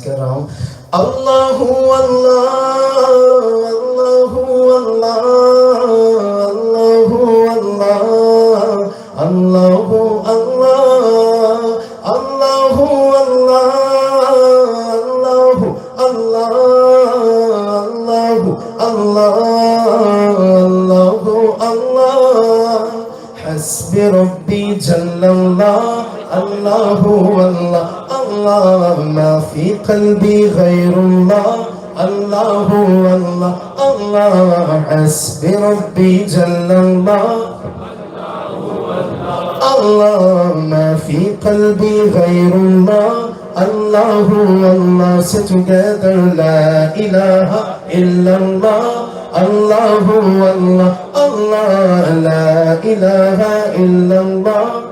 Karam. Allahu Allah, Allahu Allah, Allahu Allah, Allahu Allah, Allahu Allah, Allahu Allah, Allahu Allah, Allahu Allah. Hasbi Rabbi Jallallah, Allahu Allah. Allah ma fi qalbi ghayrullah Allahu Allah Allah hasbi rabbi jallallah Allah ma fi qalbi ghayrullah Allahu Allah. Say together la ilaha illallah Allahu Allah Allah la ilaha illallah.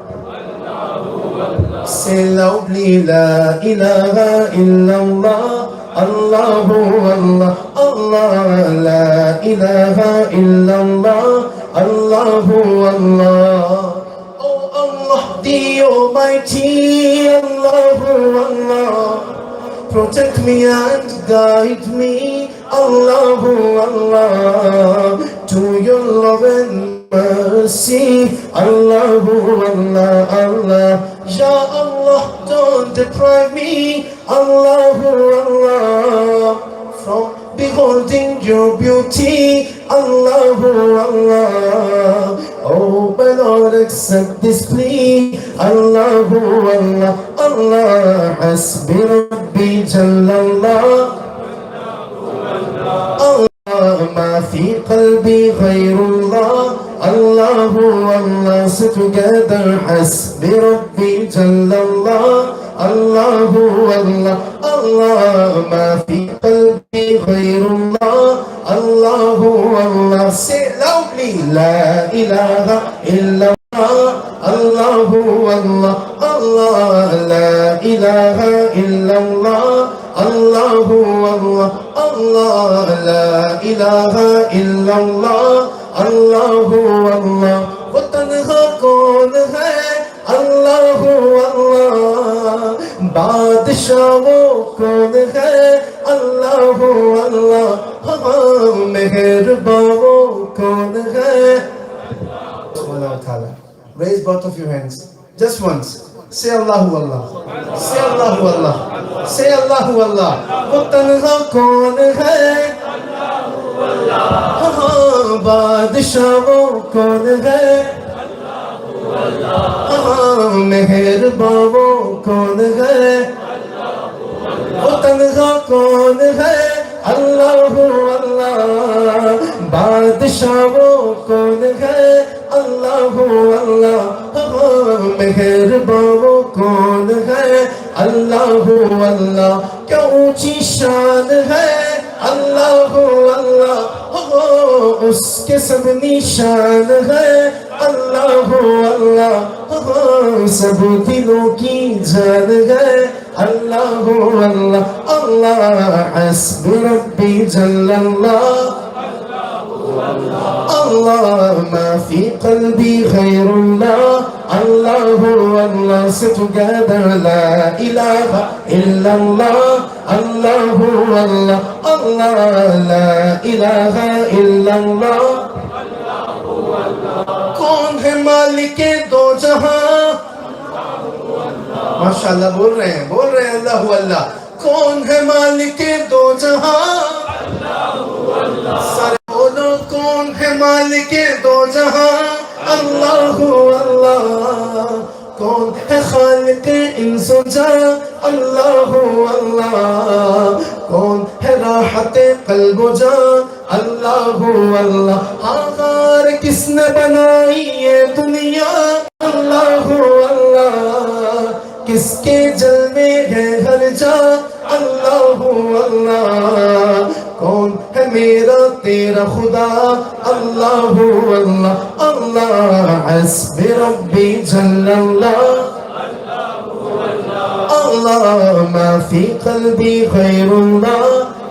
Say loudly la ilaha illallah Allahu Allah Allah la ilaha illallah Allahu Allah. Oh Allah the Almighty Allahu Allah, protect me and guide me Allahu Allah to your love and mercy Allahu Allah Allah. Ya Allah, don't deprive me, Allahu Allah, from beholding your beauty, Allahu Allah. Oh, my Lord, accept this plea, Allahu Allah, Allah, hasbi Rabbi Jallallah. ما في قلبي غير الله الله الله. Say together حسبي ربي جل الله الله الله الله. ما في قلبي غير الله الله الله. Say loudly لا إله إلا الله الله الله الله. لا إله إلا الله الله الله الله. لا إله إلا الله الله الله. वो तन्हा कौन है अल्लाह अल्लाह. बादशाह वो कौन है अल्लाह अल्लाह. मेहरबान वो कौन है. Raise both of your hands just once. Say Allahu Allah. Say Allahu Allah. Say Allahu Allah. वो तन्हा कौन है बादशाह वो कौन है मेहरबान वो कौन है. वो तन्हा कौन है अल्लाह अल्लाह. बादशाह वो कौन है अल्लाह अल्लाह. मेहरबान वो कौन है अल्लाह अल्लाह. क्या ऊंची शान है अल्लाह अल्लाह. उसके सब निशान है अल्लाह अल्लाह. सब दिलों की जान है अल्लाह अल्लाह अल्लाह. हस्बी रब्बी जल्लल्लाह Allah ma fi qalbi ghayrullah Allahu Allah. Say together la ilaha illallah Allahu Allah Allah la ilaha illallah. कौन है मालिक दो जहां. माशाल्लाह बोल रहे हैं अल्लाह अल्लाह. कौन है मालिक दो जहां सारे बोलो. कौन है मालिक दो जहां अल्लाह अल्लाह. कौन है खालिक इंसो जहां अल्लाह अल्लाह. कौन है राहत कल्ब जहां अल्लाह अल्लाह. आकार किसने बनाई ये दुनिया अल्लाह अल्लाह. किसके जलवे है हर जा अल्लाह अल्लाह. कौन है मेरा तेरा खुदा अल्लाह अल्लाह अल्लाह. हस्बी रब्बी जल्लल्लाह अल्लाह. मा फी क़ल्बी ग़ैरुल्लाह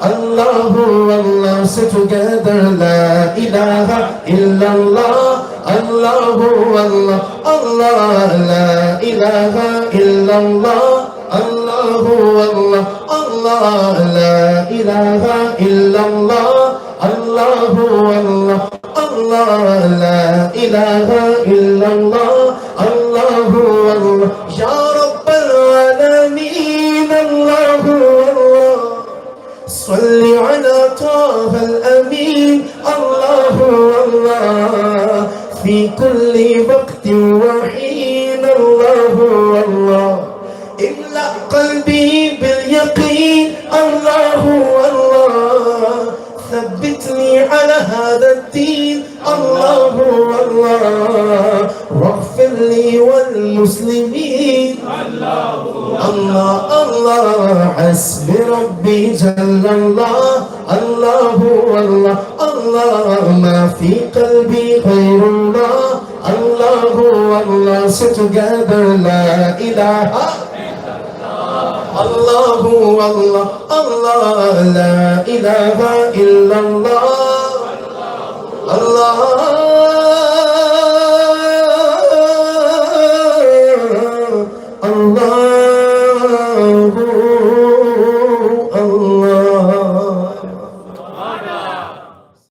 अल्लाह अल्लाह. Say together la ilaha illallah अल्लाह अल्लाह अल्लाह. ला इलाहा इल्लल्लाह अल्लाह अल्लाह अल्लाह. Allah, la ilaha illallah, Allahu Allah, Allah, la ilaha illallah, Allahu Allah, Ya Rabbal Alameen, Allahu Allah, Salli ala Taha al-Amin, Allahu Allah, fi kulli waqtin wa hin, Allahu Allah. املأ قلبي باليقين الله الله ثبتني على هذا الدين الله الله واغفر لي والمسلمين الله الله حسبي ربي جل الله الله الله الله ما في قلبي غير الله الله الله so together لا إله الله الله الله لا إله إلا الله